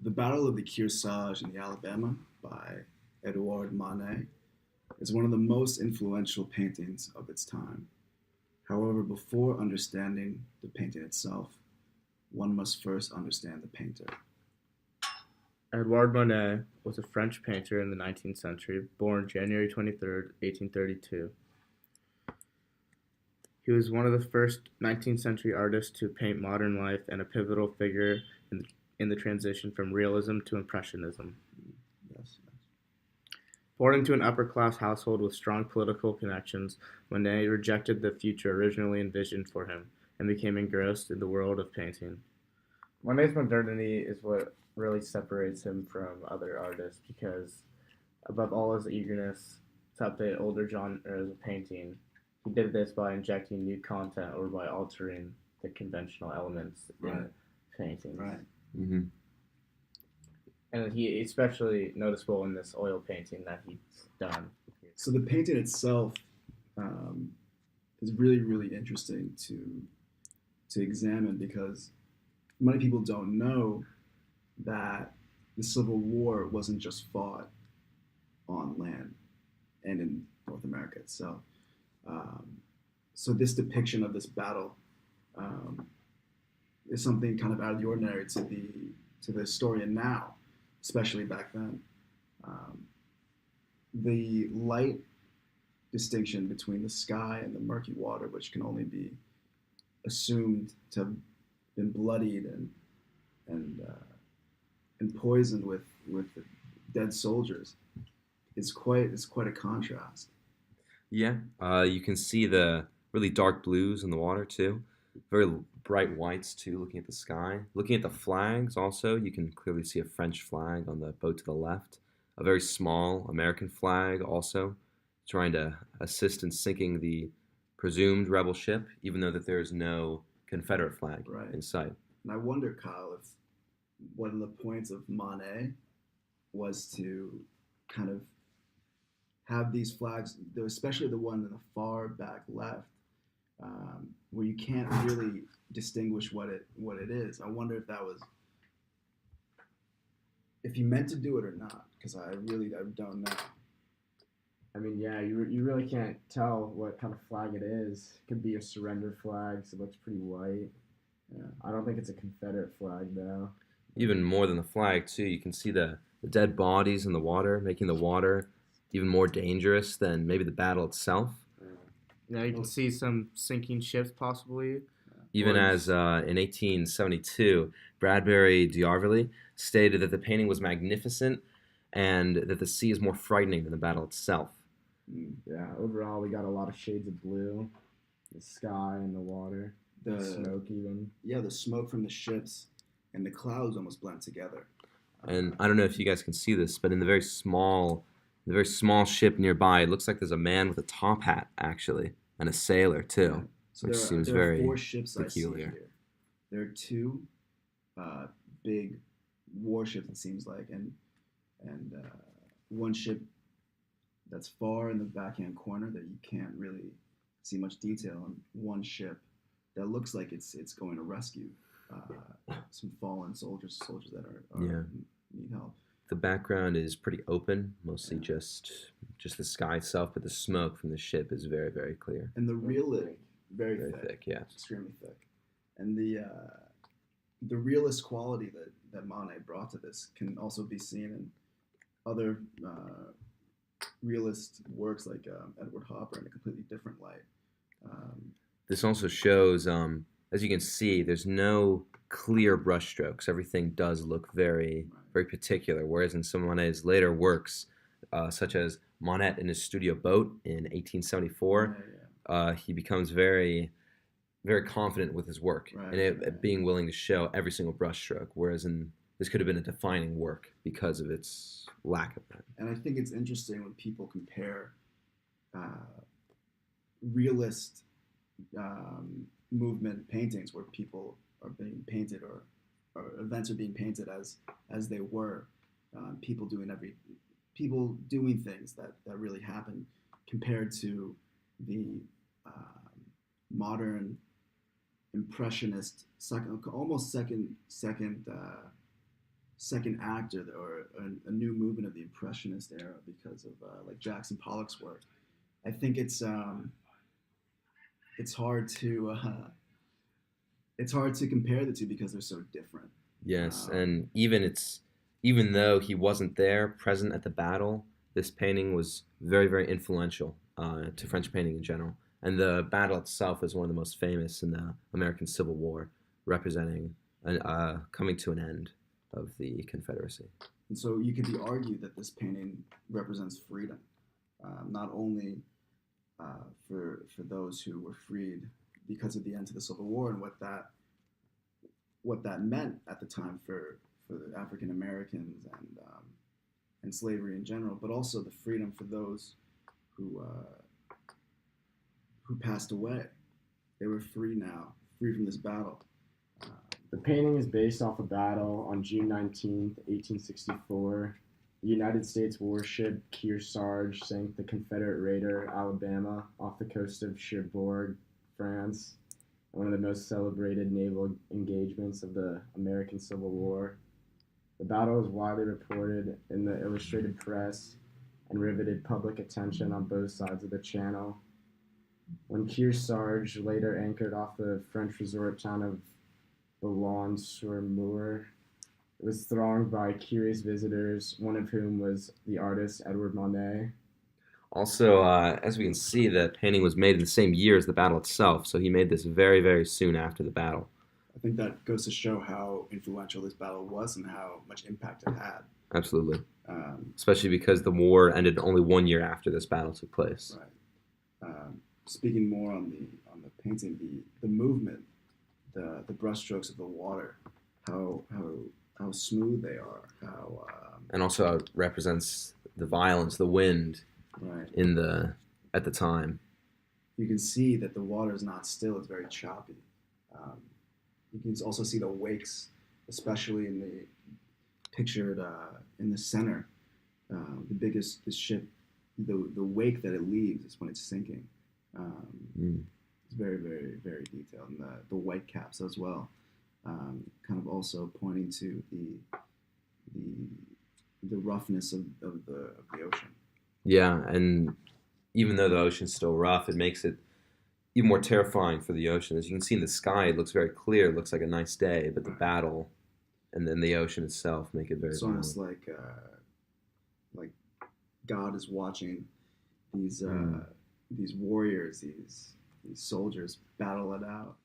The Battle of the Kearsarge in the Alabama by Edouard Manet is one of the most influential paintings of its time. However, before understanding the painting itself, one must first understand the painter. Edouard Monet was a French painter in the 19th century, born January 23rd, 1832. He was one of the first 19th century artists to paint modern life and a pivotal figure in the transition from realism to impressionism. Yes, yes. Born into an upper-class household with strong political connections, Monet rejected the future originally envisioned for him and became engrossed in the world of painting. Monet's modernity is what really separates him from other artists because, above all his eagerness to update older genres of painting, he did this by injecting new content or by altering the conventional elements Right. in paintings. Right. Mm-hmm. And he especially noticeable in this oil painting that he's done. So the painting itself is really, really interesting to examine because many people don't know that the Civil War wasn't just fought on land and in North America itself. So this depiction of this battle is something kind of out of the ordinary to the historian now, especially back then. The light distinction between the sky and the murky water, which can only be assumed to have been bloodied and poisoned with dead soldiers, is quite a contrast. Yeah, you can see the really dark blues in the water too. Very bright whites too, looking at the sky. Looking at the flags also, you can clearly see a French flag on the boat to the left. A very small American flag also, trying to assist in sinking the presumed rebel ship, even though that there is no Confederate flag Right. in sight. And I wonder, Kyle, if one of the points of Monet was to kind of have these flags, especially the one in the far back left, where you can't really distinguish what it is. I wonder if that was, if he meant to do it or not, because I don't know. I mean, yeah, you really can't tell what kind of flag it is. It could be a surrender flag, so it looks pretty white. Yeah. I don't think it's a Confederate flag, though. Even more than the flag too, you can see the dead bodies in the water, making the water even more dangerous than maybe the battle itself. Yeah, you can see some sinking ships possibly. Even as in 1872, Bradbury D'Aurevilly stated that the painting was magnificent and that the sea is more frightening than the battle itself. Yeah, overall we got a lot of shades of blue, the sky and the water, the smoke even. Yeah, the smoke from the ships and the clouds almost blend together. And I don't know if you guys can see this, but in the very small ship nearby, it looks like there's a man with a top hat actually, and a sailor too. Yeah. So which seems there very are 4 ships peculiar. I see here. There are 2 big warships, it seems like, and one ship that's far in the backhand corner that you can't really see much detail, and one ship that looks like it's going to rescue some fallen soldiers that are need help. The background is pretty open, mostly just the sky itself, but the smoke from the ship is very, very clear. And the realism, very thick, yeah, extremely thick, and the realist quality that Monet brought to this can also be seen in other realist works like Edward Hopper in a completely different light. This also shows, as you can see, there's no clear brushstrokes. Everything does look very, very particular, whereas in some of Monet's later works, such as Monet in his studio boat in 1874, he becomes very, very confident with his work and being willing to show every single brushstroke, whereas this could have been a defining work because of its lack of that. And I think it's interesting when people compare realist movement paintings where people are being painted or events are being painted as they were, people doing things that really happened, compared to the modern impressionist second second act or a new movement of the Impressionist era because of like Jackson Pollock's work. I think it's hard to it's hard to compare the two because they're so different. Yes, Um, and even though he wasn't there, present at the battle, this painting was very, very influential to French painting in general. And the battle itself is one of the most famous in the American Civil War, representing coming to an end of the Confederacy. and so you could be argued that this painting represents freedom, not only for those who were freed because of the end of the Civil War and what that meant at the time for the African Americans and slavery in general, but also the freedom for those who passed away. They were free now, free from this battle. Uh, The painting is based off a battle on June 19th, 1864. The United States warship Kearsarge sank the Confederate raider Alabama off the coast of Cherbourg, France, one of the most celebrated naval engagements of the American Civil War. The battle was widely reported in the Illustrated Press and riveted public attention on both sides of the channel. When Kearsarge later anchored off the French resort town of Boulogne-sur-Mer, it was thronged by curious visitors, one of whom was the artist Edward Monet. Also, as we can see, the painting was made in the same year as the battle itself, so he made this very, very soon after the battle. I think that goes to show how influential this battle was and how much impact it had. Absolutely. Um, Especially because the war ended only 1 year after this battle took place. right. Speaking more on the painting, the movement, the brushstrokes of the water, how smooth they are, how And also it represents the violence, the wind right. at the time. You can see that the water is not still; it's very choppy. You can also see the wakes, especially in the pictured in the center. The ship, the wake that it leaves is when it's sinking. It's very, very, very detailed, and the white caps as well, kind of also pointing to the roughness of the ocean. Yeah, and even though the ocean's still rough, it makes it even more terrifying for the ocean. As you can see in the sky, it looks very clear. It looks like a nice day, but the battle and then the ocean itself make it very It's violent. almost like God is watching these warriors, these soldiers battle it out.